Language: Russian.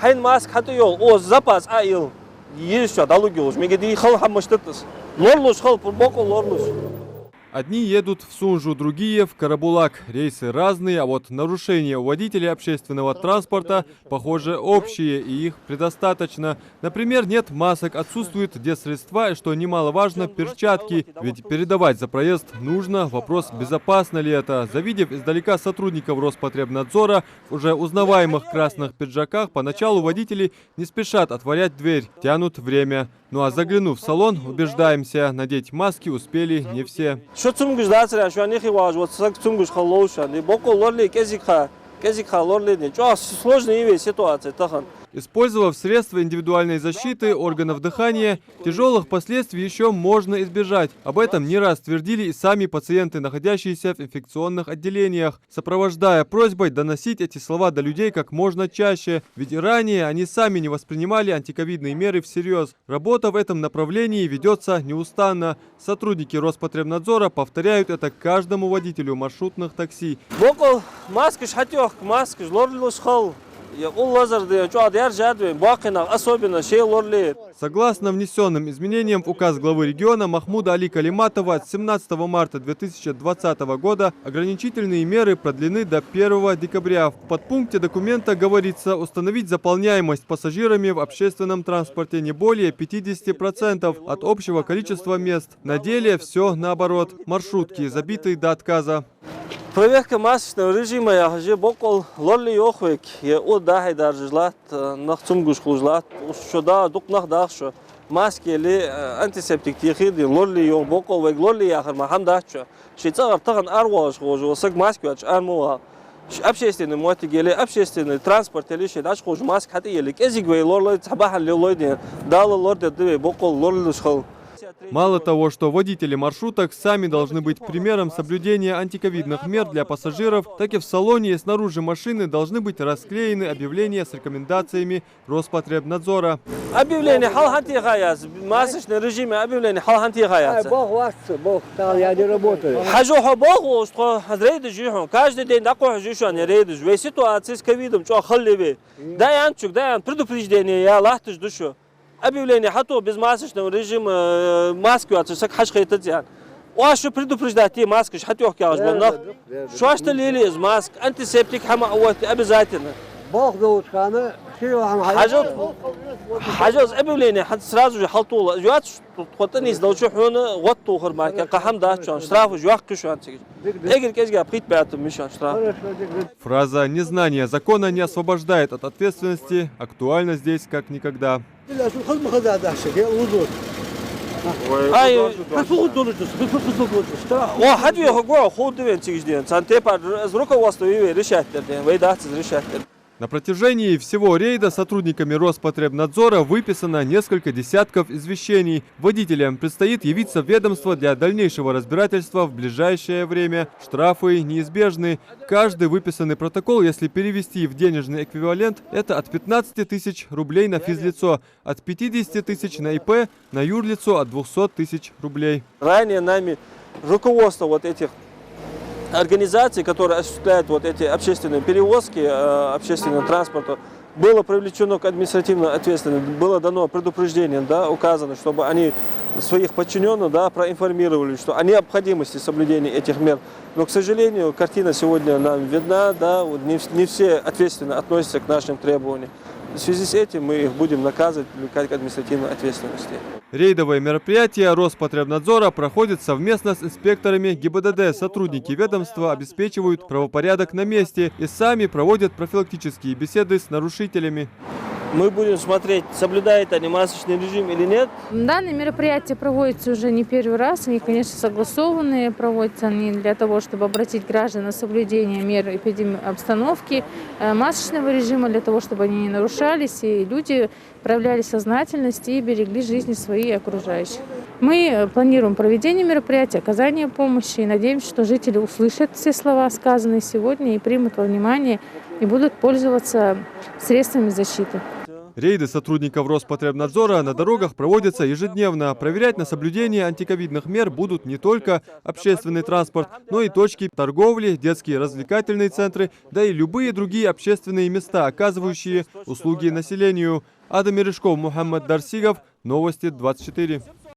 Hein mask hatı yol. O zapas ayıl. Еще долугилось. Мне говорит, хал хамаштатас. Лорлус хал пурбоку лорлус. Одни едут в Сунжу, другие в Карабулак. Рейсы разные, а вот нарушения у водителей общественного транспорта, похоже, общие, и их предостаточно. Например, нет масок, отсутствуют дезсредства, и, что немаловажно, перчатки. Ведь передавать за проезд нужно. Вопрос, безопасно ли это. Завидев издалека сотрудников Роспотребнадзора в уже узнаваемых красных пиджаках, поначалу водители не спешат отворять дверь, тянут время. Ну а заглянув в салон, убеждаемся, надеть маски успели не все. Что цумгуш дацера, что они хиваж, вот сак цумгуш халоуша, не боку лорли кезикха лорли не. Что сложная ситуация, тахан. Использовав средства индивидуальной защиты, органов дыхания, тяжелых последствий еще можно избежать. Об этом не раз твердили и сами пациенты, находящиеся в инфекционных отделениях, сопровождая просьбой доносить эти слова до людей как можно чаще. Ведь ранее они сами не воспринимали антиковидные меры всерьез. Работа в этом направлении ведется неустанно. Сотрудники Роспотребнадзора повторяют это каждому водителю маршрутных такси. Боку маски шатёх, маски лорли шхал. Согласно внесенным изменениям в указ главы региона Махмуда Али Калиматова, от 17 марта 2020 года ограничительные меры продлены до 1 декабря. В подпункте документа говорится установить заполняемость пассажирами в общественном транспорте не более 50% от общего количества мест. На деле все наоборот. Маршрутки забиты до отказа. Проверка масочного режима я хожу бокол лорли йохвек. Я отдахай даже жлат, нахцумгуш хужлат. Что да, дук нахдах что маски или антисептик тихиди лорли йох бокол век лорли яхар махамдах что. Шейцар таган арваш хожу, сак маски ач армуа. Общественный мотик или общественный транспорт или что даш хож маск хати или кезиг вей лорли цабахан лорли дал лорли дwe бокол лорли шхал. Мало того, что водители маршруток сами должны быть примером соблюдения антиковидных мер для пассажиров, так и в салоне и снаружи машины должны быть расклеены объявления с рекомендациями Роспотребнадзора. Объявление халханти хаяц, масочный режим объявление халханти хаяц. Бог вас, Бог, я не работаю. Хажуха Богу, что рейды жихом, каждый день такой жишон не рейды. В ситуации с ковидом, что халливи. Дай анчук, дай предупреждение, я лахтыш душу. Объявление хато без масочного режима маски отсюда хашхайта тян. Вашу предупреждать те маски хатёх кяж банах. Что что лили из маск антисептик хама вот обязательно. Бог зовут хана. حاجز объявление حد сразу же халтула. Юат хотани сдалчу хуна вот тухар марка кахам дачан штраф жуак кушан тиг. Эгер кезга прит пятым мишан штраф. Фраза «незнание закона не освобождает от ответственности» актуальна здесь как никогда. واحد يهجوا خود بين تيجدين سنتي بعد زروكا واسطوي رشات تردين ويدات رشات. На протяжении всего рейда сотрудниками Роспотребнадзора выписано несколько десятков извещений. Водителям предстоит явиться в ведомство для дальнейшего разбирательства в ближайшее время. Штрафы неизбежны. Каждый выписанный протокол, если перевести в денежный эквивалент, это от 15 тысяч рублей на физлицо, от 50 тысяч на ИП, на юрлицо от 200 тысяч рублей. Ранее нами руководство вот этих организаций, которые осуществляют вот эти общественные перевозки общественного транспорта, было привлечено к административной ответственности, было дано предупреждение, да, указано, чтобы они своих подчиненных, да, проинформировали, что о необходимости соблюдения этих мер. Но, к сожалению, картина сегодня нам видна, да, вот не все ответственно относятся к нашим требованиям. В связи с этим мы их будем наказывать, привлекать к административной ответственности. Рейдовые мероприятия Роспотребнадзора проходят совместно с инспекторами ГИБДД. Сотрудники ведомства обеспечивают правопорядок на месте и сами проводят профилактические беседы с нарушителями. Мы будем смотреть, соблюдают они масочный режим или нет. Данные мероприятия проводятся уже не первый раз. Они, конечно, согласованные. Проводятся они для того, чтобы обратить граждан на соблюдение мер эпидемиобстановки, масочного режима, для того, чтобы они не нарушались, и люди проявляли сознательность и берегли жизни свои и окружающих. Мы планируем проведение мероприятия, оказание помощи. И надеемся, что жители услышат все слова, сказанные сегодня, и примут во внимание, и будут пользоваться средствами защиты. Рейды сотрудников Роспотребнадзора на дорогах проводятся ежедневно. Проверять на соблюдение антиковидных мер будут не только общественный транспорт, но и точки торговли, детские развлекательные центры, да и любые другие общественные места, оказывающие услуги населению. Адам Мережков, Мухаммад Дарсигов, Новости 24.